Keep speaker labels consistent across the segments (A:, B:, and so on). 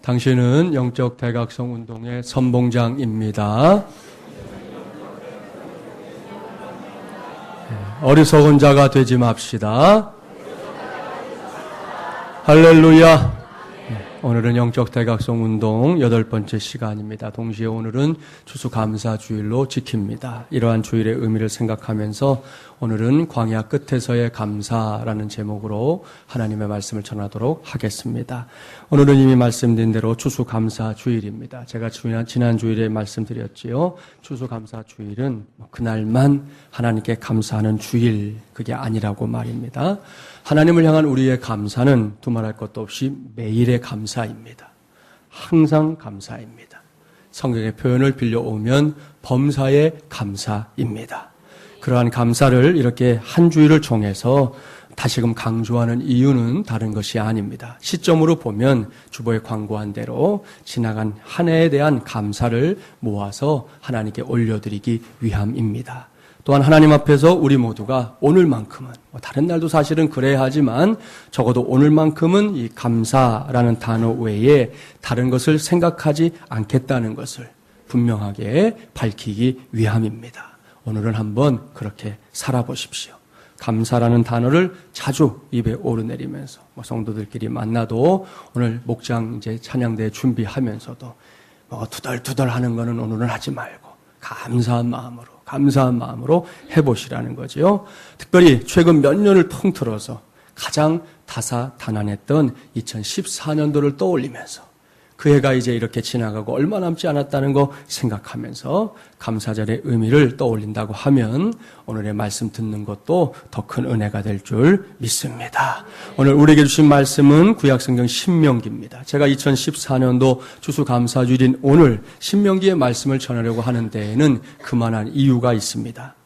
A: 당신은 영적 대각성 운동의 선봉장입니다. 어리석은 자가 되지 맙시다. 할렐루야. 오늘은 영적 대각성 운동 8번째 시간입니다. 동시에 오늘은 추수감사주일로 지킵니다. 이러한 주일의 의미를 생각하면서 오늘은 광야 끝에서의 감사라는 제목으로 하나님의 말씀을 전하도록 하겠습니다. 오늘은 이미 말씀드린 대로 추수감사주일입니다. 제가 지난 주일에 말씀드렸지요. 추수감사주일은 그날만 하나님께 감사하는 주일, 그게 아니라고 말입니다. 하나님을 향한 우리의 감사는 두말할 것도 없이 매일의 감사입니다. 항상 감사입니다. 성경의 표현을 빌려오면 범사의 감사입니다. 그러한 감사를 이렇게 한 주일을 정해서 다시금 강조하는 이유는 다른 것이 아닙니다. 시점으로 보면 주보에 광고한 대로 지나간 한 해에 대한 감사를 모아서 하나님께 올려드리기 위함입니다. 또한 하나님 앞에서 우리 모두가 오늘만큼은, 다른 날도 사실은 그래야 하지만 적어도 오늘만큼은 이 감사라는 단어 외에 다른 것을 생각하지 않겠다는 것을 분명하게 밝히기 위함입니다. 오늘은 한번 그렇게 살아보십시오. 감사라는 단어를 자주 입에 오르내리면서 성도들끼리 만나도 오늘 목장 이제 찬양대 준비하면서도 투덜투덜 하는 거는 오늘은 하지 말고 감사한 마음으로 해보시라는 거지요. 특별히 최근 몇 년을 통틀어서 가장 다사다난했던 2014년도를 떠올리면서 그 해가 이제 이렇게 지나가고 얼마 남지 않았다는 거 생각하면서 감사절의 의미를 떠올린다고 하면 오늘의 말씀 듣는 것도 더 큰 은혜가 될 줄 믿습니다. 오늘 우리에게 주신 말씀은 구약성경 신명기입니다. 제가 2014년도 추수감사주일인 오늘 신명기의 말씀을 전하려고 하는 데에는 그만한 이유가 있습니다.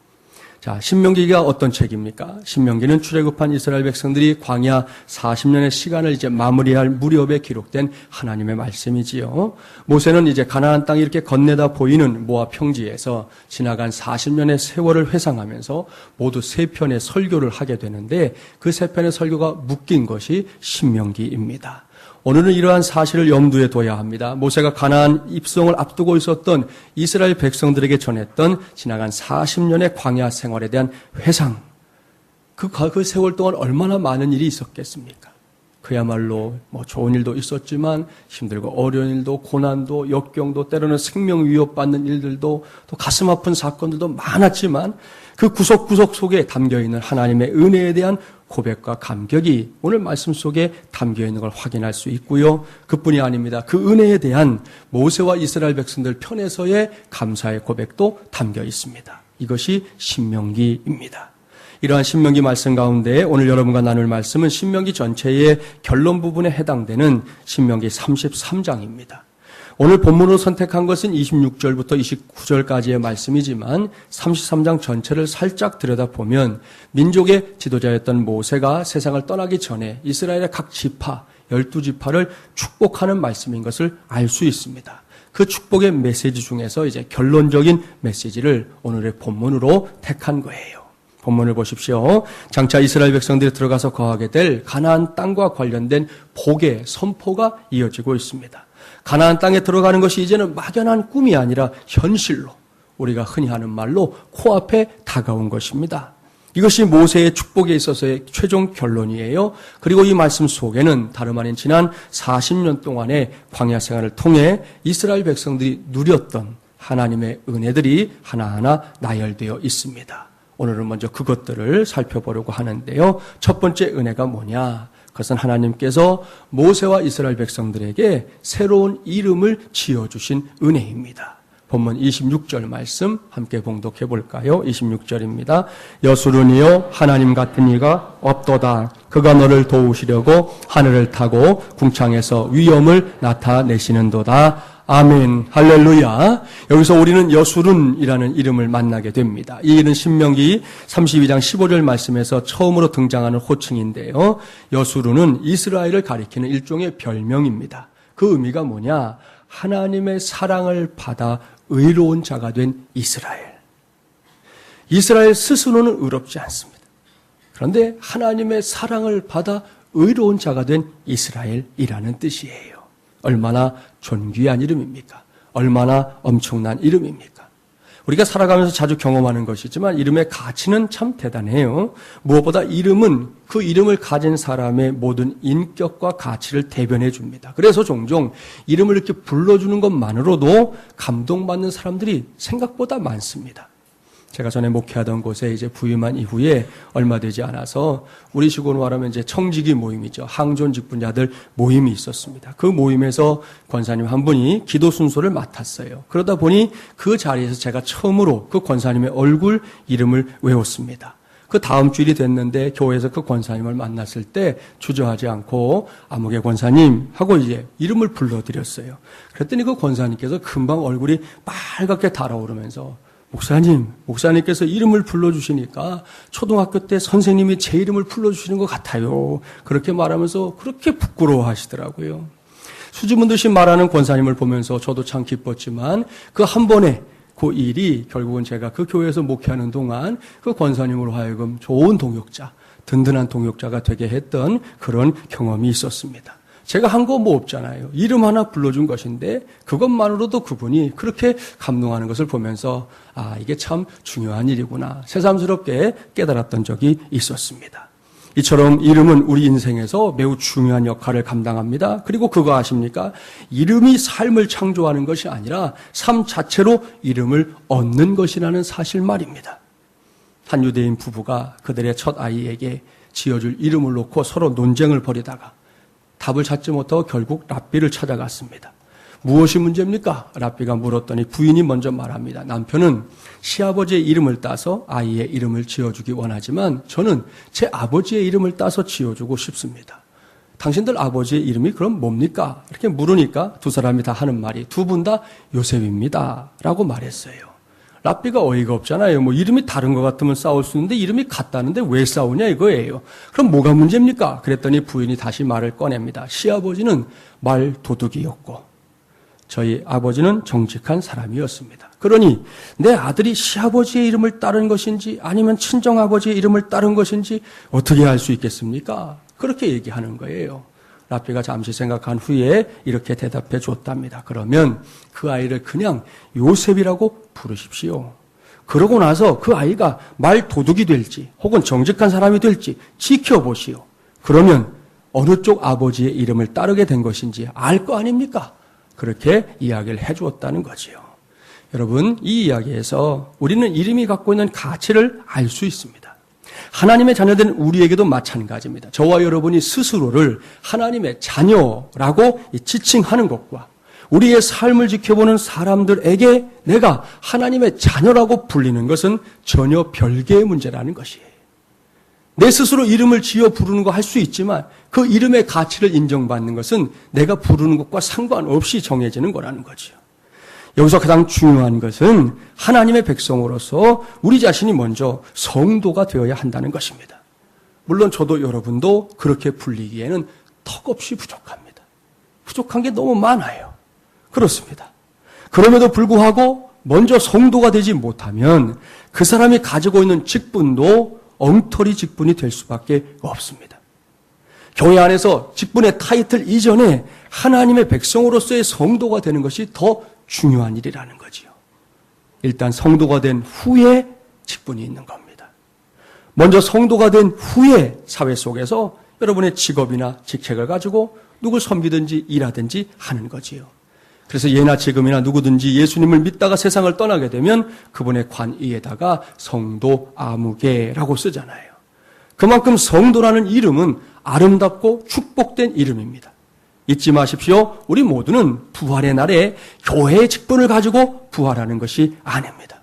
A: 자, 신명기가 어떤 책입니까? 신명기는 출애굽한 이스라엘 백성들이 광야 40년의 시간을 이제 마무리할 무렵에 기록된 하나님의 말씀이지요. 모세는 이제 가나안 땅이 이렇게 건네다 보이는 모압 평지에서 지나간 40년의 세월을 회상하면서 모두 3편의 설교를 하게 되는데 그 3편의 설교가 묶인 것이 신명기입니다. 오늘은 이러한 사실을 염두에 둬야 합니다. 모세가 가나안 입성을 앞두고 있었던 이스라엘 백성들에게 전했던 지나간 40년의 광야 생활에 대한 회상. 그 세월 동안 얼마나 많은 일이 있었겠습니까? 그야말로 좋은 일도 있었지만 힘들고 어려운 일도, 고난도, 역경도, 때로는 생명 위협받는 일들도, 또 가슴 아픈 사건들도 많았지만 그 구석구석 속에 담겨있는 하나님의 은혜에 대한 고백과 감격이 오늘 말씀 속에 담겨있는 걸 확인할 수 있고요. 그뿐이 아닙니다. 그 은혜에 대한 모세와 이스라엘 백성들 편에서의 감사의 고백도 담겨 있습니다. 이것이 신명기입니다. 이러한 신명기 말씀 가운데 오늘 여러분과 나눌 말씀은 신명기 전체의 결론 부분에 해당되는 신명기 33장입니다. 오늘 본문으로 선택한 것은 26절부터 29절까지의 말씀이지만 33장 전체를 살짝 들여다보면 민족의 지도자였던 모세가 세상을 떠나기 전에 이스라엘의 각 지파, 12지파를 축복하는 말씀인 것을 알 수 있습니다. 그 축복의 메시지 중에서 이제 결론적인 메시지를 오늘의 본문으로 택한 거예요. 본문을 보십시오. 장차 이스라엘 백성들이 들어가서 거하게 될 가나안 땅과 관련된 복의 선포가 이어지고 있습니다. 가나안 땅에 들어가는 것이 이제는 막연한 꿈이 아니라 현실로, 우리가 흔히 하는 말로 코앞에 다가온 것입니다. 이것이 모세의 축복에 있어서의 최종 결론이에요. 그리고 이 말씀 속에는 다름 아닌 지난 40년 동안의 광야 생활을 통해 이스라엘 백성들이 누렸던 하나님의 은혜들이 하나하나 나열되어 있습니다. 오늘은 먼저 그것들을 살펴보려고 하는데요. 첫 번째 은혜가 뭐냐? 그것은 하나님께서 모세와 이스라엘 백성들에게 새로운 이름을 지어주신 은혜입니다. 본문 26절 말씀 함께 봉독해 볼까요? 26절입니다. 여수르니여 하나님 같은 이가 없도다. 그가 너를 도우시려고 하늘을 타고 궁창에서 위엄을 나타내시는도다. 아멘, 할렐루야. 여기서 우리는 여수룬이라는 이름을 만나게 됩니다. 이 이름은 신명기 32장 15절 말씀에서 처음으로 등장하는 호칭인데요. 여수룬은 이스라엘을 가리키는 일종의 별명입니다. 그 의미가 뭐냐? 하나님의 사랑을 받아 의로운 자가 된 이스라엘. 이스라엘 스스로는 의롭지 않습니다. 그런데 하나님의 사랑을 받아 의로운 자가 된 이스라엘이라는 뜻이에요. 얼마나 존귀한 이름입니까? 얼마나 엄청난 이름입니까? 우리가 살아가면서 자주 경험하는 것이지만 이름의 가치는 참 대단해요. 무엇보다 이름은 그 이름을 가진 사람의 모든 인격과 가치를 대변해 줍니다. 그래서 종종 이름을 이렇게 불러주는 것만으로도 감동받는 사람들이 생각보다 많습니다. 제가 전에 목회하던 곳에 이제 부임한 이후에 얼마 되지 않아서 우리 식으로 말하면 이제 청지기 모임이죠. 항존 직분자들 모임이 있었습니다. 그 모임에서 권사님 한 분이 기도 순서를 맡았어요. 그러다 보니 그 자리에서 제가 처음으로 그 권사님의 얼굴 이름을 외웠습니다. 그 다음 주일이 됐는데 교회에서 그 권사님을 만났을 때 주저하지 않고 아무개 권사님 하고 이제 이름을 불러드렸어요. 그랬더니 그 권사님께서 금방 얼굴이 빨갛게 달아오르면서 목사님께서 이름을 불러주시니까 초등학교 때 선생님이 제 이름을 불러주시는 것 같아요. 그렇게 말하면서 그렇게 부끄러워하시더라고요. 수줍은 듯이 말하는 권사님을 보면서 저도 참 기뻤지만 그 한 번에 그 일이 결국은 제가 그 교회에서 목회하는 동안 그 권사님으로 하여금 좋은 동역자, 든든한 동역자가 되게 했던 그런 경험이 있었습니다. 제가 한 거 뭐 없잖아요. 이름 하나 불러준 것인데 그것만으로도 그분이 그렇게 감동하는 것을 보면서 아, 이게 참 중요한 일이구나. 새삼스럽게 깨달았던 적이 있었습니다. 이처럼 이름은 우리 인생에서 매우 중요한 역할을 감당합니다. 그리고 그거 아십니까? 이름이 삶을 창조하는 것이 아니라 삶 자체로 이름을 얻는 것이라는 사실 말입니다. 한 유대인 부부가 그들의 첫 아이에게 지어줄 이름을 놓고 서로 논쟁을 벌이다가 답을 찾지 못하고 결국 랍비를 찾아갔습니다. 무엇이 문제입니까? 랍비가 물었더니 부인이 먼저 말합니다. 남편은 시아버지의 이름을 따서 아이의 이름을 지어주기 원하지만 저는 제 아버지의 이름을 따서 지어주고 싶습니다. 당신들 아버지의 이름이 그럼 뭡니까? 이렇게 물으니까 두 사람이 다 하는 말이 두 분 다 요셉입니다. 라고 말했어요. 랍비가 어이가 없잖아요. 뭐 이름이 다른 것 같으면 싸울 수 있는데 이름이 같다는데 왜 싸우냐 이거예요. 그럼 뭐가 문제입니까? 그랬더니 부인이 다시 말을 꺼냅니다. 시아버지는 말 도둑이었고 저희 아버지는 정직한 사람이었습니다. 그러니 내 아들이 시아버지의 이름을 따른 것인지 아니면 친정아버지의 이름을 따른 것인지 어떻게 알 수 있겠습니까? 그렇게 얘기하는 거예요. 랍비가 잠시 생각한 후에 이렇게 대답해 줬답니다. 그러면 그 아이를 그냥 요셉이라고 부르십시오. 그러고 나서 그 아이가 말 도둑이 될지 혹은 정직한 사람이 될지 지켜보시오. 그러면 어느 쪽 아버지의 이름을 따르게 된 것인지 알 거 아닙니까? 그렇게 이야기를 해 주었다는 거지요. 여러분, 이 이야기에서 우리는 이름이 갖고 있는 가치를 알 수 있습니다. 하나님의 자녀된 우리에게도 마찬가지입니다. 저와 여러분이 스스로를 하나님의 자녀라고 지칭하는 것과 우리의 삶을 지켜보는 사람들에게 내가 하나님의 자녀라고 불리는 것은 전혀 별개의 문제라는 것이에요. 내 스스로 이름을 지어 부르는 거 할 수 있지만 그 이름의 가치를 인정받는 것은 내가 부르는 것과 상관없이 정해지는 거라는 거죠. 여기서 가장 중요한 것은 하나님의 백성으로서 우리 자신이 먼저 성도가 되어야 한다는 것입니다. 물론 저도 여러분도 그렇게 불리기에는 턱없이 부족합니다. 부족한 게 너무 많아요. 그렇습니다. 그럼에도 불구하고 먼저 성도가 되지 못하면 그 사람이 가지고 있는 직분도 엉터리 직분이 될 수밖에 없습니다. 교회 안에서 직분의 타이틀 이전에 하나님의 백성으로서의 성도가 되는 것이 더 중요한 일이라는 거지요. 일단 성도가 된 후에 직분이 있는 겁니다. 먼저 성도가 된 후에 사회 속에서 여러분의 직업이나 직책을 가지고 누굴 섬기든지 일하든지 하는 거지요. 그래서 예나 지금이나 누구든지 예수님을 믿다가 세상을 떠나게 되면 그분의 관 위에다가 성도 아무개라고 쓰잖아요. 그만큼 성도라는 이름은 아름답고 축복된 이름입니다. 잊지 마십시오. 우리 모두는 부활의 날에 교회의 직분을 가지고 부활하는 것이 아닙니다.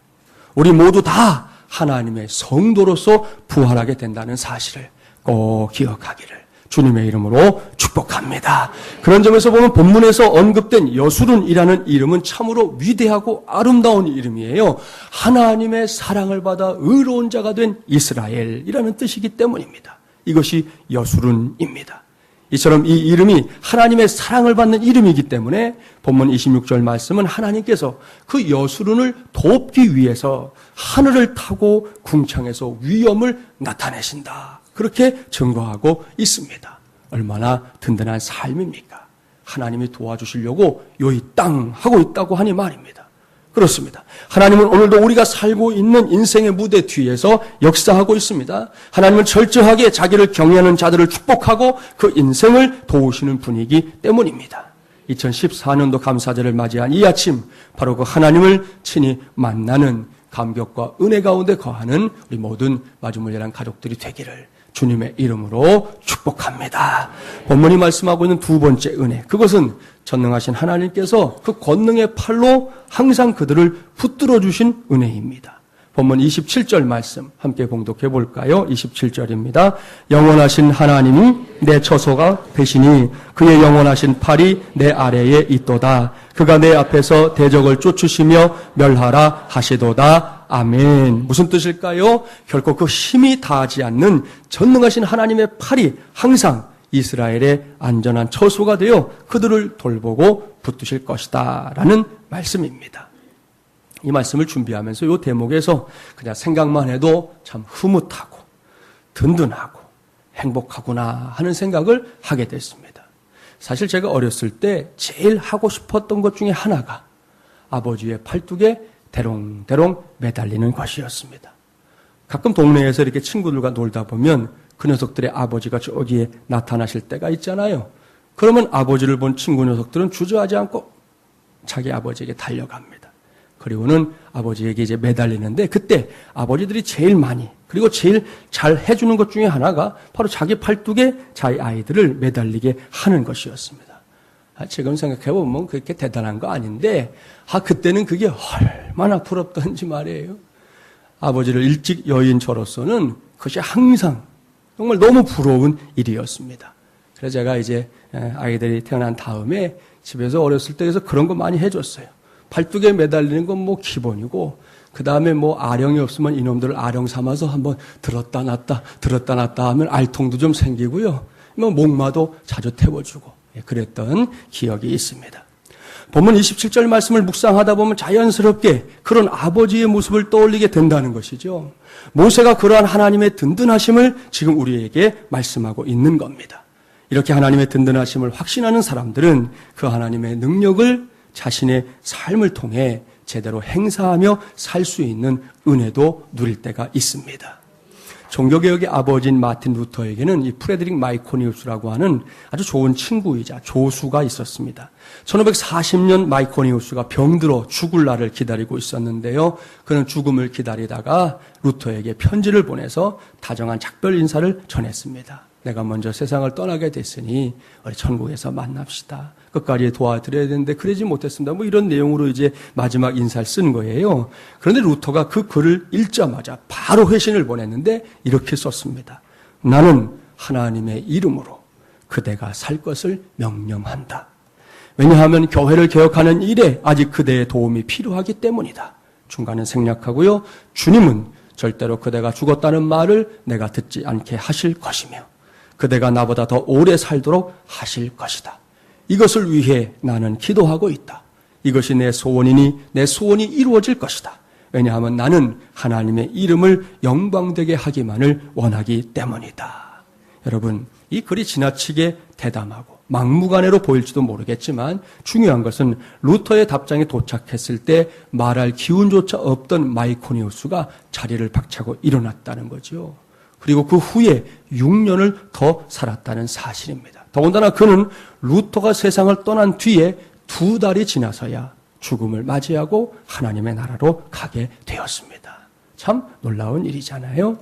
A: 우리 모두 다 하나님의 성도로서 부활하게 된다는 사실을 꼭 기억하기를 주님의 이름으로 축복합니다. 그런 점에서 보면 본문에서 언급된 여수룬이라는 이름은 참으로 위대하고 아름다운 이름이에요. 하나님의 사랑을 받아 의로운 자가 된 이스라엘이라는 뜻이기 때문입니다. 이것이 여수룬입니다. 이처럼 이 이름이 하나님의 사랑을 받는 이름이기 때문에 본문 26절 말씀은 하나님께서 그 여수룬을 돕기 위해서 하늘을 타고 궁창에서 위엄을 나타내신다. 그렇게 증거하고 있습니다. 얼마나 든든한 삶입니까? 하나님이 도와주시려고 요이 땅 하고 있다고 하니 말입니다. 그렇습니다. 하나님은 오늘도 우리가 살고 있는 인생의 무대 뒤에서 역사하고 있습니다. 하나님은 철저하게 자기를 경외하는 자들을 축복하고 그 인생을 도우시는 분이기 때문입니다. 2014년도 감사절을 맞이한 이 아침, 바로 그 하나님을 친히 만나는 감격과 은혜 가운데 거하는 우리 모든 마주물려란 가족들이 되기를 주님의 이름으로 축복합니다. 본문이 말씀하고 있는 두 번째 은혜, 그것은 전능하신 하나님께서 그 권능의 팔로 항상 그들을 붙들어 주신 은혜입니다. 본문 27절 말씀 함께 봉독해 볼까요? 27절입니다. 영원하신 하나님이 내 처소가 되시니 그의 영원하신 팔이 내 아래에 있도다. 그가 내 앞에서 대적을 쫓으시며 멸하라 하시도다. 아멘. 무슨 뜻일까요? 결코 그 힘이 다하지 않는 전능하신 하나님의 팔이 항상 이스라엘의 안전한 처소가 되어 그들을 돌보고 붙드실 것이다 라는 말씀입니다. 이 말씀을 준비하면서 이 대목에서 그냥 생각만 해도 참 흐뭇하고 든든하고 행복하구나 하는 생각을 하게 됐습니다. 사실 제가 어렸을 때 제일 하고 싶었던 것 중에 하나가 아버지의 팔뚝에 대롱대롱 매달리는 것이었습니다. 가끔 동네에서 이렇게 친구들과 놀다 보면 그 녀석들의 아버지가 저기에 나타나실 때가 있잖아요. 그러면 아버지를 본 친구 녀석들은 주저하지 않고 자기 아버지에게 달려갑니다. 그리고는 아버지에게 이제 매달리는데 그때 아버지들이 제일 많이 그리고 제일 잘 해주는 것 중에 하나가 바로 자기 팔뚝에 자기 아이들을 매달리게 하는 것이었습니다. 지금 생각해보면 그렇게 대단한 거 아닌데 그때는 그게 얼마나 부럽던지 말이에요. 아버지를 일찍 여인 저로서는 그것이 항상 정말 너무 부러운 일이었습니다. 그래서 제가 이제 아이들이 태어난 다음에 집에서 어렸을 때에서 그런 거 많이 해줬어요. 팔뚝에 매달리는 건 뭐 기본이고 그 다음에 뭐 아령이 없으면 이놈들을 아령 삼아서 한번 들었다 놨다 하면 알통도 좀 생기고요. 뭐 목마도 자주 태워주고 그랬던 기억이 있습니다. 본문 27절 말씀을 묵상하다 보면 자연스럽게 그런 아버지의 모습을 떠올리게 된다는 것이죠. 모세가 그러한 하나님의 든든하심을 지금 우리에게 말씀하고 있는 겁니다. 이렇게 하나님의 든든하심을 확신하는 사람들은 그 하나님의 능력을 자신의 삶을 통해 제대로 행사하며 살 수 있는 은혜도 누릴 때가 있습니다. 종교개혁의 아버지인 마틴 루터에게는 이 프레드릭 마이코니우스라고 하는 아주 좋은 친구이자 조수가 있었습니다. 1540년 마이코니우스가 병들어 죽을 날을 기다리고 있었는데요. 그는 죽음을 기다리다가 루터에게 편지를 보내서 다정한 작별 인사를 전했습니다. 내가 먼저 세상을 떠나게 됐으니 우리 천국에서 만납시다. 끝까지 도와드려야 되는데 그러지 못했습니다. 뭐 이런 내용으로 이제 마지막 인사를 쓴 거예요. 그런데 루터가 그 글을 읽자마자 바로 회신을 보냈는데 이렇게 썼습니다. 나는 하나님의 이름으로 그대가 살 것을 명령한다. 왜냐하면 교회를 개혁하는 일에 아직 그대의 도움이 필요하기 때문이다. 중간에 생략하고요. 주님은 절대로 그대가 죽었다는 말을 내가 듣지 않게 하실 것이며 그대가 나보다 더 오래 살도록 하실 것이다. 이것을 위해 나는 기도하고 있다. 이것이 내 소원이니 내 소원이 이루어질 것이다. 왜냐하면 나는 하나님의 이름을 영광되게 하기만을 원하기 때문이다. 여러분, 이 글이 지나치게 대담하고 막무가내로 보일지도 모르겠지만 중요한 것은 루터의 답장에 도착했을 때 말할 기운조차 없던 마이코니우스가 자리를 박차고 일어났다는 거죠. 그리고 그 후에 6년을 더 살았다는 사실입니다. 더군다나 그는 루터가 세상을 떠난 뒤에 2달이 지나서야 죽음을 맞이하고 하나님의 나라로 가게 되었습니다. 참 놀라운 일이잖아요.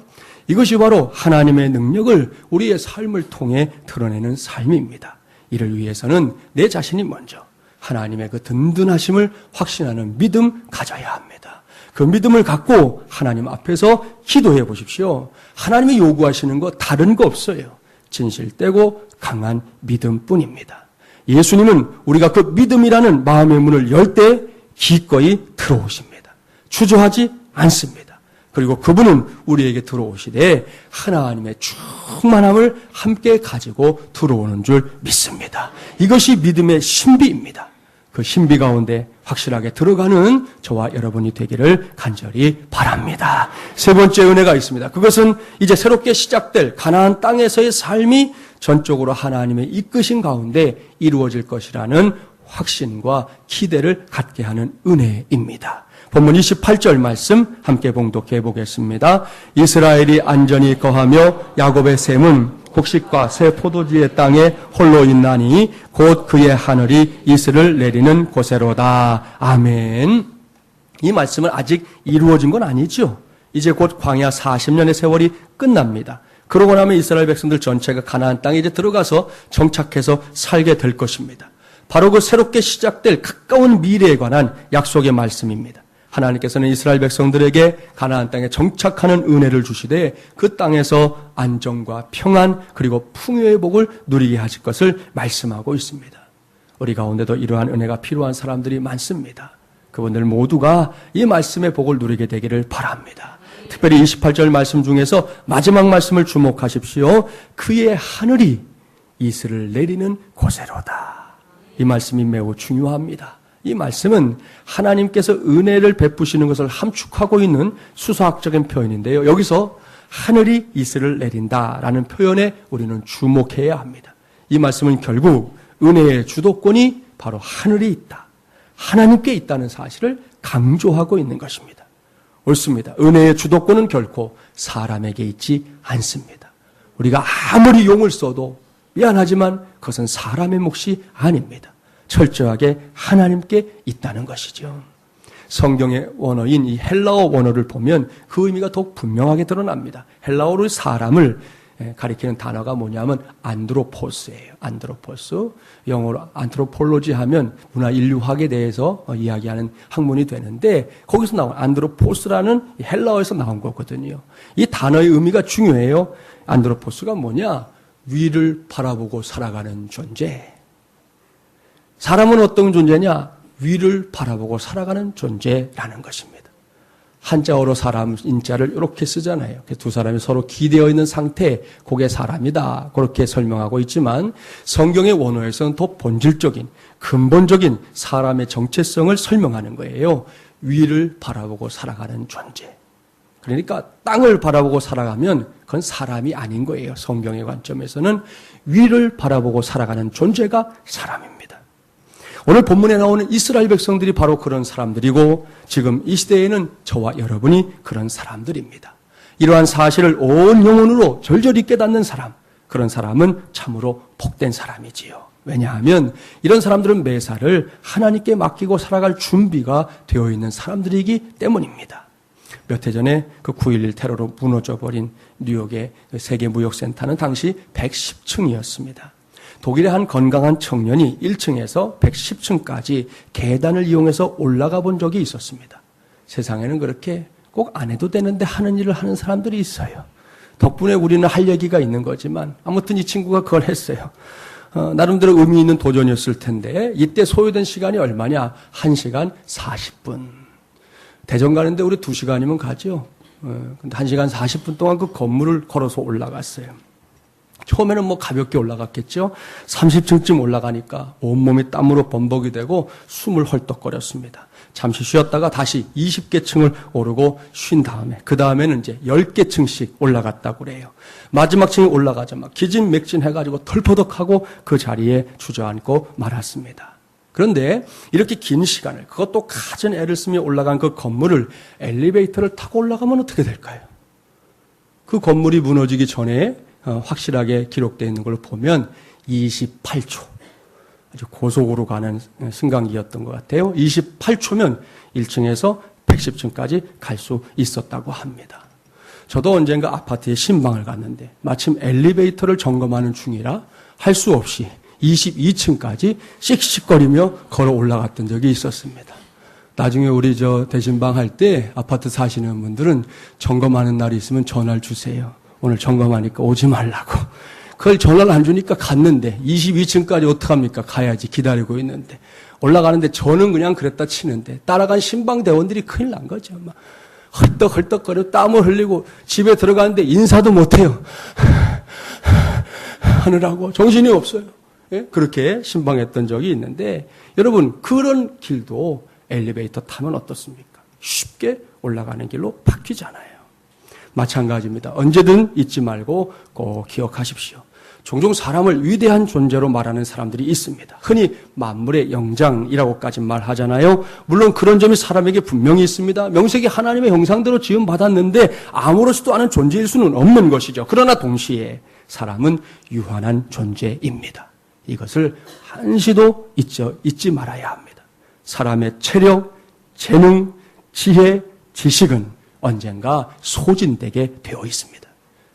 A: 이것이 바로 하나님의 능력을 우리의 삶을 통해 드러내는 삶입니다. 이를 위해서는 내 자신이 먼저 하나님의 그 든든하심을 확신하는 믿음 가져야 합니다. 그 믿음을 갖고 하나님 앞에서 기도해 보십시오. 하나님이 요구하시는 거 다른 거 없어요. 진실되고 강한 믿음뿐입니다. 예수님은 우리가 그 믿음이라는 마음의 문을 열 때 기꺼이 들어오십니다. 주저하지 않습니다. 그리고 그분은 우리에게 들어오시되 하나님의 충만함을 함께 가지고 들어오는 줄 믿습니다. 이것이 믿음의 신비입니다. 그 신비 가운데 확실하게 들어가는 저와 여러분이 되기를 간절히 바랍니다. 세 번째 은혜가 있습니다. 그것은 이제 새롭게 시작될 가나안 땅에서의 삶이 전적으로 하나님의 이끄신 가운데 이루어질 것이라는 확신과 기대를 갖게 하는 은혜입니다. 본문 28절 말씀 함께 봉독해 보겠습니다. 이스라엘이 안전히 거하며 야곱의 샘은 곡식과 새 포도주의 땅에 홀로 있나니 곧 그의 하늘이 이슬을 내리는 곳에로다. 아멘. 이 말씀은 아직 이루어진 건 아니죠. 이제 곧 광야 40년의 세월이 끝납니다. 그러고 나면 이스라엘 백성들 전체가 가나안 땅에 이제 들어가서 정착해서 살게 될 것입니다. 바로 그 새롭게 시작될 가까운 미래에 관한 약속의 말씀입니다. 하나님께서는 이스라엘 백성들에게 가나안 땅에 정착하는 은혜를 주시되 그 땅에서 안정과 평안 그리고 풍요의 복을 누리게 하실 것을 말씀하고 있습니다. 우리 가운데도 이러한 은혜가 필요한 사람들이 많습니다. 그분들 모두가 이 말씀의 복을 누리게 되기를 바랍니다. 특별히 28절 말씀 중에서 마지막 말씀을 주목하십시오. 그의 하늘이 이슬을 내리는 곳에로다. 이 말씀이 매우 중요합니다. 이 말씀은 하나님께서 은혜를 베푸시는 것을 함축하고 있는 수사학적인 표현인데요. 여기서 하늘이 이슬을 내린다라는 표현에 우리는 주목해야 합니다. 이 말씀은 결국 은혜의 주도권이 바로 하늘이 있다. 하나님께 있다는 사실을 강조하고 있는 것입니다. 옳습니다. 은혜의 주도권은 결코 사람에게 있지 않습니다. 우리가 아무리 용을 써도 미안하지만 그것은 사람의 몫이 아닙니다. 철저하게 하나님께 있다는 것이죠. 성경의 원어인 이 헬라어 원어를 보면 그 의미가 더욱 분명하게 드러납니다. 헬라어로 사람을 가리키는 단어가 뭐냐면 안드로포스예요. 안드로포스. 영어로 안트로폴로지 하면 문화 인류학에 대해서 이야기하는 학문이 되는데 거기서 나온 안드로포스라는 헬라어에서 나온 거거든요. 이 단어의 의미가 중요해요. 안드로포스가 뭐냐? 위를 바라보고 살아가는 존재. 사람은 어떤 존재냐? 위를 바라보고 살아가는 존재라는 것입니다. 한자어로 사람 인자를 이렇게 쓰잖아요. 두 사람이 서로 기대어 있는 상태, 그게 사람이다. 그렇게 설명하고 있지만 성경의 원어에서는 더 본질적인, 근본적인 사람의 정체성을 설명하는 거예요. 위를 바라보고 살아가는 존재. 그러니까 땅을 바라보고 살아가면 그건 사람이 아닌 거예요. 성경의 관점에서는 위를 바라보고 살아가는 존재가 사람입니다. 오늘 본문에 나오는 이스라엘 백성들이 바로 그런 사람들이고 지금 이 시대에는 저와 여러분이 그런 사람들입니다. 이러한 사실을 온 영혼으로 절절히 깨닫는 사람, 그런 사람은 참으로 복된 사람이지요. 왜냐하면 이런 사람들은 매사를 하나님께 맡기고 살아갈 준비가 되어 있는 사람들이기 때문입니다. 몇 해 전에 그 9.11 테러로 무너져버린 뉴욕의 세계무역센터는 당시 110층이었습니다. 독일의 한 건강한 청년이 1층에서 110층까지 계단을 이용해서 올라가 본 적이 있었습니다. 세상에는 그렇게 꼭 안 해도 되는데 하는 일을 하는 사람들이 있어요. 덕분에 우리는 할 얘기가 있는 거지만 아무튼 이 친구가 그걸 했어요. 나름대로 의미 있는 도전이었을 텐데 이때 소요된 시간이 얼마냐? 1시간 40분. 대전 가는데 우리 2시간이면 가죠. 근데 1시간 40분 동안 그 건물을 걸어서 올라갔어요. 처음에는 뭐 가볍게 올라갔겠죠. 30층쯤 올라가니까 온몸이 땀으로 범벅이 되고 숨을 헐떡거렸습니다. 잠시 쉬었다가 다시 20개 층을 오르고 쉰 다음에 그 다음에는 이제 10개 층씩 올라갔다고 그래요. 마지막 층에 올라가자 막 기진맥진해가지고 털퍼덕하고 그 자리에 주저앉고 말았습니다. 그런데 이렇게 긴 시간을 그것도 가진 애를 쓰며 올라간 그 건물을 엘리베이터를 타고 올라가면 어떻게 될까요? 그 건물이 무너지기 전에 확실하게 기록되어 있는 걸 보면 28초. 아주 고속으로 가는 승강기였던 것 같아요. 28초면 1층에서 110층까지 갈 수 있었다고 합니다. 저도 언젠가 아파트에 신방을 갔는데 마침 엘리베이터를 점검하는 중이라 할 수 없이 22층까지 씩씩거리며 걸어 올라갔던 적이 있었습니다. 나중에 우리 대신방 할 때 아파트 사시는 분들은 점검하는 날이 있으면 전화를 주세요. 오늘 점검하니까 오지 말라고. 그걸 전화를 안 주니까 갔는데 22층까지 어떡합니까? 가야지 기다리고 있는데 올라가는데 저는 그냥 그랬다 치는데 따라간 신방대원들이 큰일 난 거죠. 막 헐떡헐떡거리고 땀을 흘리고 집에 들어가는데 인사도 못해요. 하느라고 정신이 없어요. 그렇게 신방했던 적이 있는데 여러분 그런 길도 엘리베이터 타면 어떻습니까? 쉽게 올라가는 길로 바뀌잖아요. 마찬가지입니다. 언제든 잊지 말고 꼭 기억하십시오. 종종 사람을 위대한 존재로 말하는 사람들이 있습니다. 흔히 만물의 영장이라고까지 말하잖아요. 물론 그런 점이 사람에게 분명히 있습니다. 명색이 하나님의 형상대로 지음받았는데 아무렇지도 않은 존재일 수는 없는 것이죠. 그러나 동시에 사람은 유한한 존재입니다. 이것을 한시도 잊지 말아야 합니다. 사람의 체력, 재능, 지혜, 지식은 언젠가 소진되게 되어 있습니다.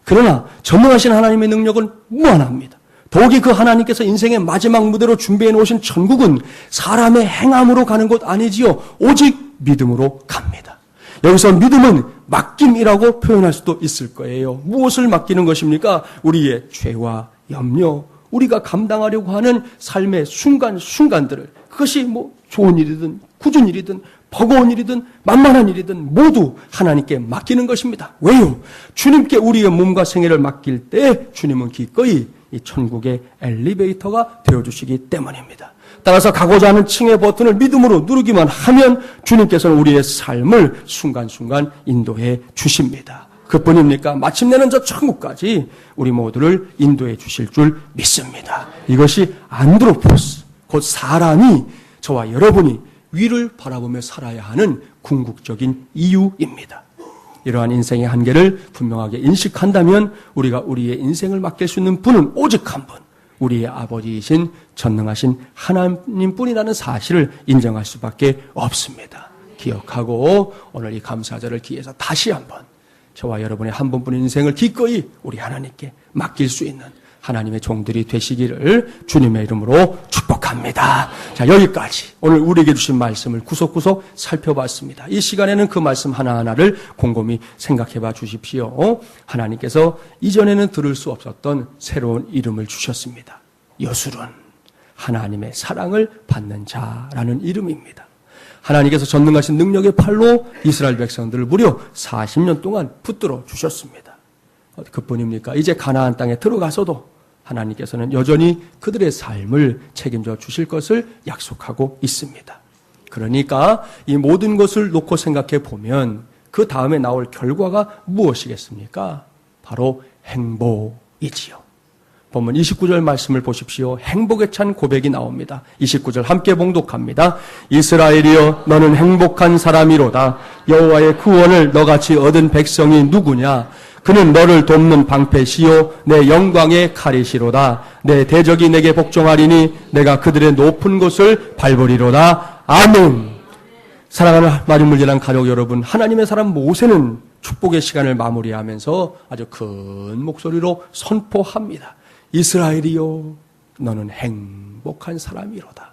A: 그러나 전능하신 하나님의 능력은 무한합니다. 더욱이 그 하나님께서 인생의 마지막 무대로 준비해 놓으신 천국은 사람의 행함으로 가는 곳 아니지요. 오직 믿음으로 갑니다. 여기서 믿음은 맡김이라고 표현할 수도 있을 거예요. 무엇을 맡기는 것입니까? 우리의 죄와 염려, 우리가 감당하려고 하는 삶의 순간순간들을, 그것이 좋은 일이든 굳은 일이든 버거운 일이든 만만한 일이든 모두 하나님께 맡기는 것입니다. 왜요? 주님께 우리의 몸과 생애를 맡길 때 주님은 기꺼이 이 천국의 엘리베이터가 되어주시기 때문입니다. 따라서 가고자 하는 층의 버튼을 믿음으로 누르기만 하면 주님께서는 우리의 삶을 순간순간 인도해 주십니다. 그뿐입니까? 마침내는 저 천국까지 우리 모두를 인도해 주실 줄 믿습니다. 이것이 안드로포스, 곧 사람이, 저와 여러분이 위를 바라보며 살아야 하는 궁극적인 이유입니다. 이러한 인생의 한계를 분명하게 인식한다면 우리가 우리의 인생을 맡길 수 있는 분은 오직 한 분, 우리의 아버지이신 전능하신 하나님뿐이라는 사실을 인정할 수밖에 없습니다. 기억하고 오늘 이 감사절을 기해서 다시 한번 저와 여러분의 한 분뿐인 인생을 기꺼이 우리 하나님께 맡길 수 있는 하나님의 종들이 되시기를 주님의 이름으로 축복합니다. 자, 여기까지 오늘 우리에게 주신 말씀을 구석구석 살펴봤습니다. 이 시간에는 그 말씀 하나하나를 곰곰이 생각해 봐 주십시오. 하나님께서 이전에는 들을 수 없었던 새로운 이름을 주셨습니다. 여술은 하나님의 사랑을 받는 자라는 이름입니다. 하나님께서 전능하신 능력의 팔로 이스라엘 백성들을 무려 40년 동안 붙들어 주셨습니다. 그뿐입니까? 이제 가나안 땅에 들어가서도 하나님께서는 여전히 그들의 삶을 책임져 주실 것을 약속하고 있습니다. 그러니까 이 모든 것을 놓고 생각해 보면 그 다음에 나올 결과가 무엇이겠습니까? 바로 행복이지요. 본문 29절 말씀을 보십시오. 행복에 찬 고백이 나옵니다. 29절 함께 봉독합니다. 이스라엘이여 너는 행복한 사람이로다. 여호와의 구원을 너같이 얻은 백성이 누구냐? 그는 너를 돕는 방패시요 내 영광의 칼이시로다. 내 대적이 내게 복종하리니 내가 그들의 높은 곳을 밟으리로다. 아멘. 사랑하는 마중물질한 가족 여러분, 하나님의 사람 모세는 축복의 시간을 마무리하면서 아주 큰 목소리로 선포합니다. 이스라엘이요 너는 행복한 사람이로다.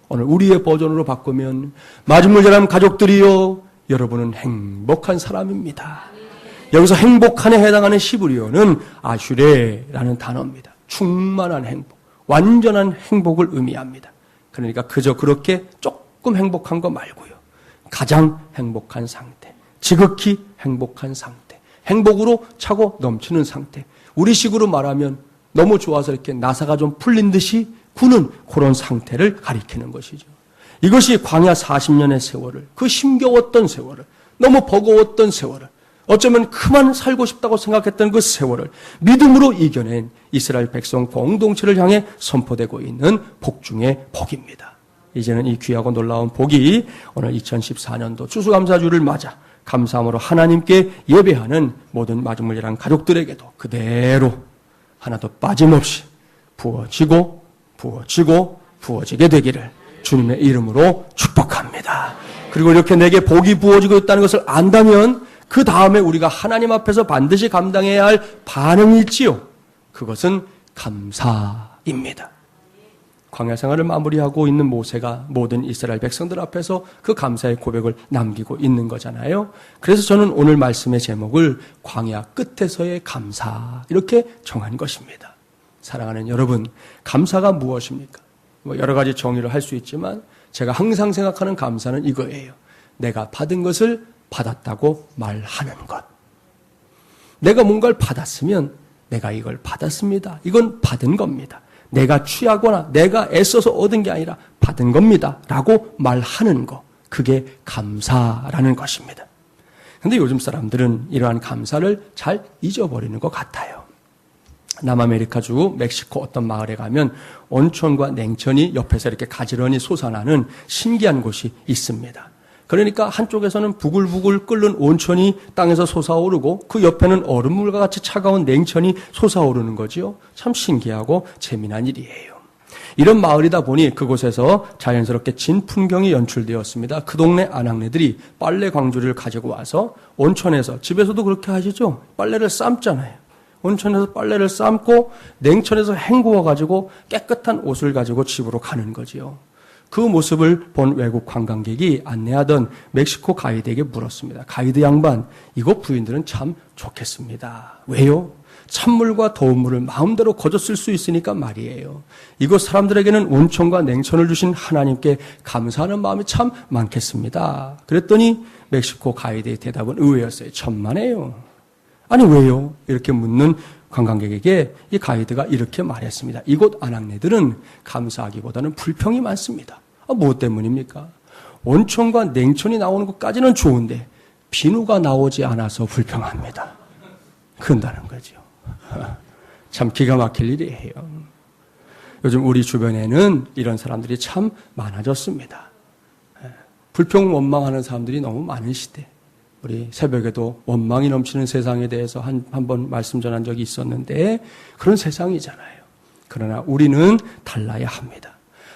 A: 오늘 우리의 버전으로 바꾸면 마중물질한 가족들이요 여러분은 행복한 사람입니다. 여기서 행복한에 해당하는 시브리어는 아슈레라는 단어입니다. 충만한 행복, 완전한 행복을 의미합니다. 그러니까 그저 그렇게 조금 행복한 거 말고요. 가장 행복한 상태, 지극히 행복한 상태, 행복으로 차고 넘치는 상태. 우리식으로 말하면 너무 좋아서 이렇게 나사가 좀 풀린 듯이 구는 그런 상태를 가리키는 것이죠. 이것이 광야 40년의 세월을, 그 힘겨웠던 세월을, 너무 버거웠던 세월을, 어쩌면 그만 살고 싶다고 생각했던 그 세월을 믿음으로 이겨낸 이스라엘 백성 공동체를 향해 선포되고 있는 복 중의 복입니다. 이제는 이 귀하고 놀라운 복이 오늘 2014년도 추수감사주를 맞아 감사함으로 하나님께 예배하는 모든 마중물질한 가족들에게도 그대로 하나도 빠짐없이 부어지고 부어지게 되기를 주님의 이름으로 축복합니다. 그리고 이렇게 내게 복이 부어지고 있다는 것을 안다면 그 다음에 우리가 하나님 앞에서 반드시 감당해야 할 반응이 있지요. 그것은 감사입니다. 광야 생활을 마무리하고 있는 모세가 모든 이스라엘 백성들 앞에서 그 감사의 고백을 남기고 있는 거잖아요. 그래서 저는 오늘 말씀의 제목을 광야 끝에서의 감사 이렇게 정한 것입니다. 사랑하는 여러분, 감사가 무엇입니까? 여러 가지 정의를 할 수 있지만 제가 항상 생각하는 감사는 이거예요. 내가 받은 것을 받았다고 말하는 것. 내가 뭔가를 받았으면 내가 이걸 받았습니다. 이건 받은 겁니다. 내가 취하거나 내가 애써서 얻은 게 아니라 받은 겁니다. 라고 말하는 거. 그게 감사라는 것입니다. 그런데 요즘 사람들은 이러한 감사를 잘 잊어버리는 것 같아요. 남아메리카주 멕시코 어떤 마을에 가면 온천과 냉천이 옆에서 이렇게 가지런히 솟아나는 신기한 곳이 있습니다. 그러니까 한쪽에서는 부글부글 끓는 온천이 땅에서 솟아오르고 그 옆에는 얼음물과 같이 차가운 냉천이 솟아오르는 거지요. 참 신기하고 재미난 일이에요. 이런 마을이다 보니 그곳에서 자연스럽게 진 풍경이 연출되었습니다. 그 동네 아낙네들이 빨래 광주리를 가지고 와서 온천에서, 집에서도 그렇게 하시죠? 빨래를 삶잖아요. 온천에서 빨래를 삶고 냉천에서 헹구어가지고 깨끗한 옷을 가지고 집으로 가는 거지요. 그 모습을 본 외국 관광객이 안내하던 멕시코 가이드에게 물었습니다. 가이드 양반, 이곳 부인들은 참 좋겠습니다. 왜요? 찬물과 더운 물을 마음대로 거저 쓸 수 있으니까 말이에요. 이곳 사람들에게는 온천과 냉천을 주신 하나님께 감사하는 마음이 참 많겠습니다. 그랬더니 멕시코 가이드의 대답은 의외였어요. 천만에요. 아니 왜요? 이렇게 묻는 관광객에게 이 가이드가 이렇게 말했습니다. 이곳 아낙네들은 감사하기보다는 불평이 많습니다. 무엇 때문입니까? 온천과 냉천이 나오는 것까지는 좋은데 비누가 나오지 않아서 불평합니다. 그런다는 거죠. 참 기가 막힐 일이에요. 요즘 우리 주변에는 이런 사람들이 참 많아졌습니다. 불평 원망하는 사람들이 너무 많은 시대. 우리 새벽에도 원망이 넘치는 세상에 대해서 한 번 말씀 전한 적이 있었는데 그런 세상이잖아요. 그러나 우리는 달라야 합니다.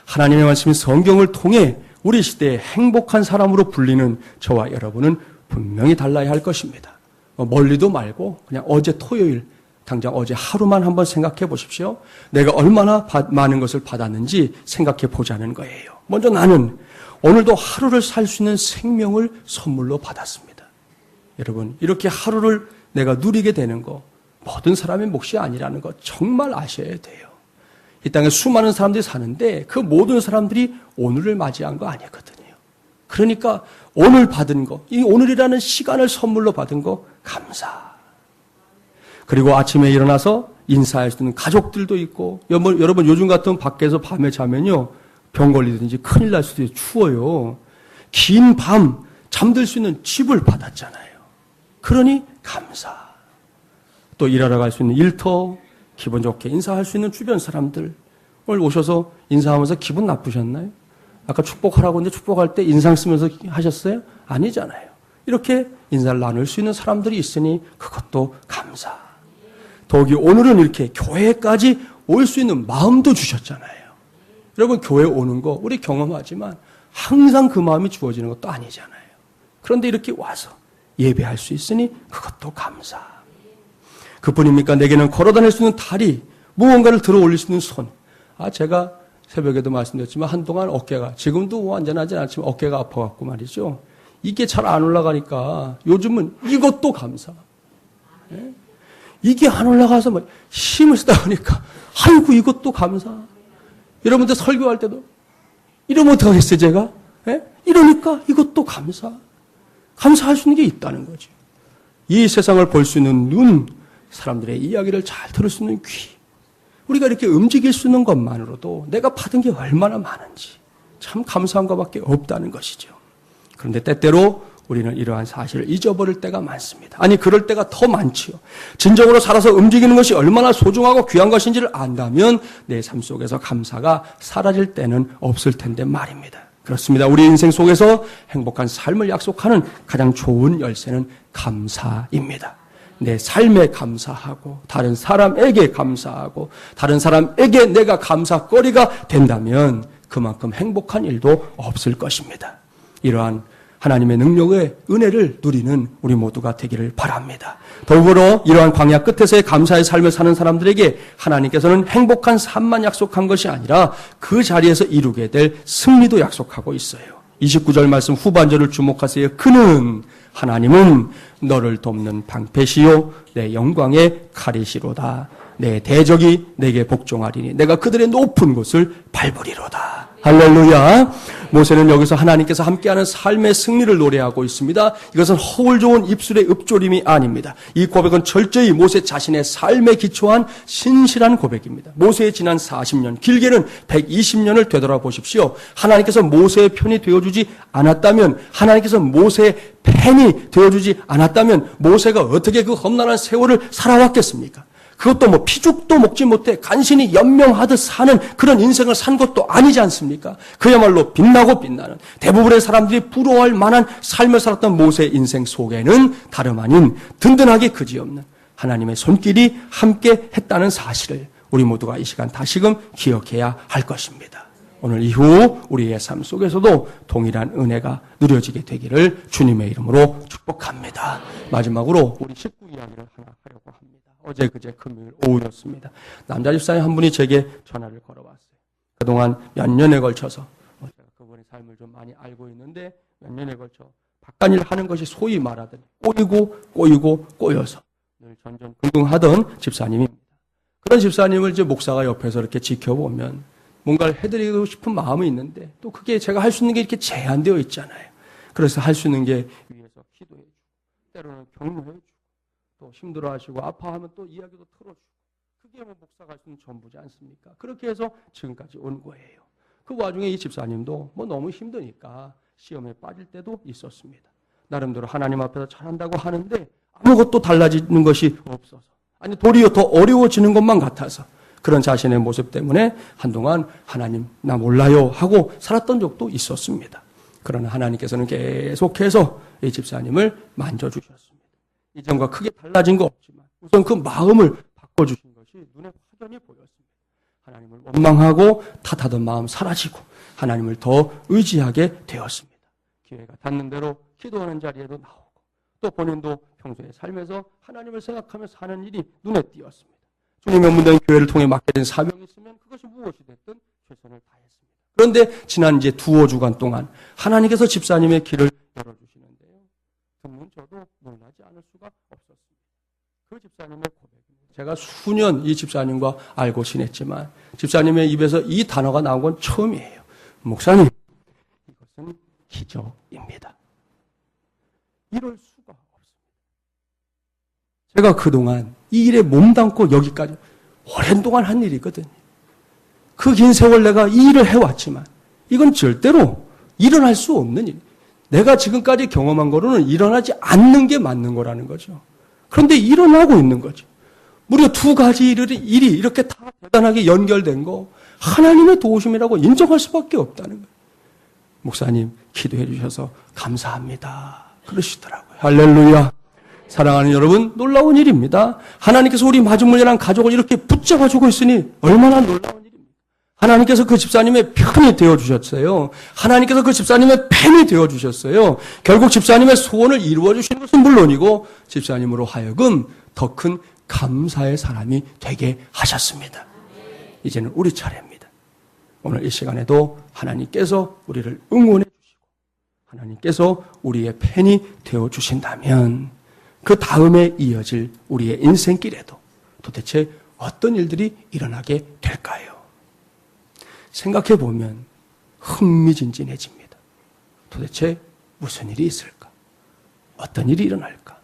A: 하나님의 말씀인 성경을 통해 우리 시대의 행복한 사람으로 불리는 저와 여러분은 분명히 달라야 할 것입니다. 멀리도 말고 그냥 어제 토요일, 당장 어제 하루만 한번 생각해 보십시오. 내가 얼마나 많은 것을 받았는지 생각해 보자는 거예요. 먼저 나는 오늘도 하루를 살 수 있는 생명을 선물로 받았습니다. 여러분, 이렇게 하루를 내가 누리게 되는 거, 모든 사람의 몫이 아니라는 거 정말 아셔야 돼요. 이 땅에 수많은 사람들이 사는데 그 모든 사람들이 오늘을 맞이한 거 아니거든요. 그러니까 오늘 받은 거, 이 오늘이라는 시간을 선물로 받은 거 감사. 그리고 아침에 일어나서 인사할 수 있는 가족들도 있고, 여러분 요즘 같은 밖에서 밤에 자면요, 병 걸리든지 큰일 날 수도 있어요. 추워요. 긴 밤 잠들 수 있는 집을 받았잖아요. 그러니 감사. 또 일하러 갈 수 있는 일터, 기분 좋게 인사할 수 있는 주변 사람들. 오늘 오셔서 인사하면서 기분 나쁘셨나요? 아까 축복하라고 했는데 축복할 때 인상 쓰면서 하셨어요? 아니잖아요. 이렇게 인사를 나눌 수 있는 사람들이 있으니 그것도 감사. 더욱이 오늘은 이렇게 교회까지 올 수 있는 마음도 주셨잖아요. 여러분 교회 오는 거 우리 경험하지만 항상 그 마음이 주어지는 것도 아니잖아요. 그런데 이렇게 와서 예배할 수 있으니 그것도 감사. 그뿐입니까? 내게는 걸어다닐 수 있는 다리, 무언가를 들어 올릴 수 있는 손. 제가 새벽에도 말씀드렸지만 한동안 어깨가, 지금도 완전하진 않지만 어깨가 아파갖고 말이죠. 이게 잘 안 올라가니까 요즘은 이것도 감사. 이게 안 올라가서 뭐 힘을 쓰다 보니까 아이고 이것도 감사. 여러분들 설교할 때도 이러면 어떡하겠어요 제가? 이러니까 이것도 감사. 감사할 수 있는 게 있다는 거죠. 이 세상을 볼 수 있는 눈, 사람들의 이야기를 잘 들을 수 있는 귀, 우리가 이렇게 움직일 수 있는 것만으로도 내가 받은 게 얼마나 많은지 참 감사한 것밖에 없다는 것이죠. 그런데 때때로 우리는 이러한 사실을 잊어버릴 때가 많습니다. 아니 그럴 때가 더 많지요. 진정으로 살아서 움직이는 것이 얼마나 소중하고 귀한 것인지를 안다면 내 삶 속에서 감사가 사라질 때는 없을 텐데 말입니다. 그렇습니다. 우리 인생 속에서 행복한 삶을 약속하는 가장 좋은 열쇠는 감사입니다. 내 삶에 감사하고 다른 사람에게 감사하고 다른 사람에게 내가 감사거리가 된다면 그만큼 행복한 일도 없을 것입니다. 이러한 하나님의 능력의 은혜를 누리는 우리 모두가 되기를 바랍니다. 더불어 이러한 광야 끝에서의 감사의 삶을 사는 사람들에게 하나님께서는 행복한 삶만 약속한 것이 아니라 그 자리에서 이루게 될 승리도 약속하고 있어요. 29절 말씀 후반절을 주목하세요. 그는 하나님은 너를 돕는 방패시요 내 영광의 칼이시로다. 내 대적이 내게 복종하리니 내가 그들의 높은 곳을 밟으리로다. 할렐루야. 모세는 여기서 하나님께서 함께하는 삶의 승리를 노래하고 있습니다. 이것은 허울 좋은 입술의 읊조림이 아닙니다. 이 고백은 철저히 모세 자신의 삶에 기초한 신실한 고백입니다. 모세의 지난 40년, 길게는 120년을 되돌아보십시오. 하나님께서 모세의 편이 되어주지 않았다면, 하나님께서 모세의 팬이 되어주지 않았다면 모세가 어떻게 그 험난한 세월을 살아왔겠습니까? 그것도 뭐 피죽도 먹지 못해 간신히 연명하듯 사는 그런 인생을 산 것도 아니지 않습니까? 그야말로 빛나고 빛나는 대부분의 사람들이 부러워할 만한 삶을 살았던 모세의 인생 속에는 다름 아닌 든든하게 그지없는 하나님의 손길이 함께 했다는 사실을 우리 모두가 이 시간 다시금 기억해야 할 것입니다. 오늘 이후 우리의 삶 속에서도 동일한 은혜가 누려지게 되기를 주님의 이름으로 축복합니다. 마지막으로 우리 식구 이야기를 하나 하려고 합니다. 어제 그제 금요일 오후였습니다. 남자 집사님 한 분이 제게 전화를 걸어왔어요. 그동안 몇 년에 걸쳐서 제가 그분의 삶을 좀 많이 알고 있는데 몇 년에 걸쳐 바깥일 하는 것이 소위 말하던 꼬여서 늘 전전긍긍하던 집사님입니다. 그런 집사님을 이제 목사가 옆에서 이렇게 지켜보면 뭔가를 해드리고 싶은 마음이 있는데 또 그게 제가 할 수 있는 게 이렇게 제한되어 있잖아요. 그래서 할 수 있는 게 위에서 기도해주고 때로는 격려해주고 또 힘들어하시고 아파하면 또 이야기도 틀어주고 그게 뭐 목사가 할 수 있는 전부지 않습니까? 그렇게 해서 지금까지 온 거예요. 그 와중에 이 집사님도 뭐 너무 힘드니까 시험에 빠질 때도 있었습니다. 나름대로 하나님 앞에서 잘한다고 하는데 아무것도 달라지는 것이 없어서 아니 도리어 더 어려워지는 것만 같아서 그런 자신의 모습 때문에 한동안 하나님 나 몰라요 하고 살았던 적도 있었습니다. 그러나 하나님께서는 계속해서 이 집사님을 만져주셨습니다. 이전과 크게 달라진 거 없지만 우선 그 마음을 바꿔주신 것이 눈에 확연히 보였습니다. 하나님을 원망하고 탓하던 마음 사라지고 하나님을 더 의지하게 되었습니다. 기회가 닿는 대로 기도하는 자리에도 나오고 또 본인도 평소에 삶에서 하나님을 생각하며 사는 일이 눈에 띄었습니다. 주님의 문대인 교회를 통해 맡게 된 사명이 있으면 그것이 무엇이 됐든 최선을 다했습니다. 그런데 지난 이제 두어 주간 동안 하나님께서 집사님의 길을 열어주시는데요. 듣는 저도 놀라지 않을 수가 없었습니다. 그 집사님의 고백입니다. 제가 수년 이 집사님과 알고 지냈지만 집사님의 입에서 이 단어가 나온 건 처음이에요. 목사님, 이것은 기적입니다. 이럴 수가 없습니다. 제가 그동안 이 일에 몸담고 여기까지 오랜 동안 한 일이거든요. 그 긴 세월 내가 이 일을 해왔지만 이건 절대로 일어날 수 없는 일. 내가 지금까지 경험한 거로는 일어나지 않는 게 맞는 거라는 거죠. 그런데 일어나고 있는 거죠. 무려 두 가지 일이 이렇게 다 대단하게 연결된 거 하나님의 도우심이라고 인정할 수밖에 없다는 거예요. 목사님 기도해 주셔서 감사합니다. 그러시더라고요. 할렐루야. 사랑하는 여러분, 놀라운 일입니다. 하나님께서 우리 마중물이라는 가족을 이렇게 붙잡아주고 있으니 얼마나 놀라운 일입니까? 하나님께서 그 집사님의 편이 되어주셨어요. 하나님께서 그 집사님의 팬이 되어주셨어요. 결국 집사님의 소원을 이루어주시는 것은 물론이고 집사님으로 하여금 더 큰 감사의 사람이 되게 하셨습니다. 이제는 우리 차례입니다. 오늘 이 시간에도 하나님께서 우리를 응원해 주시고 하나님께서 우리의 팬이 되어주신다면 그 다음에 이어질 우리의 인생길에도 도대체 어떤 일들이 일어나게 될까요? 생각해 보면 흥미진진해집니다. 도대체 무슨 일이 있을까? 어떤 일이 일어날까?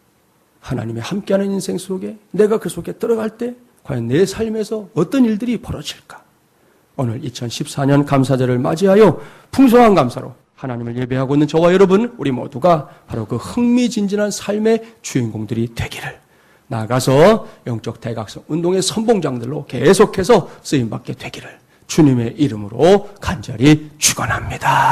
A: 하나님의 함께하는 인생 속에 내가 그 속에 들어갈 때 과연 내 삶에서 어떤 일들이 벌어질까? 오늘 2014년 감사절을 맞이하여 풍성한 감사로 하나님을 예배하고 있는 저와 여러분, 우리 모두가 바로 그 흥미진진한 삶의 주인공들이 되기를, 나아가서 영적 대각성 운동의 선봉장들로 계속해서 쓰임받게 되기를 주님의 이름으로 간절히 축원합니다.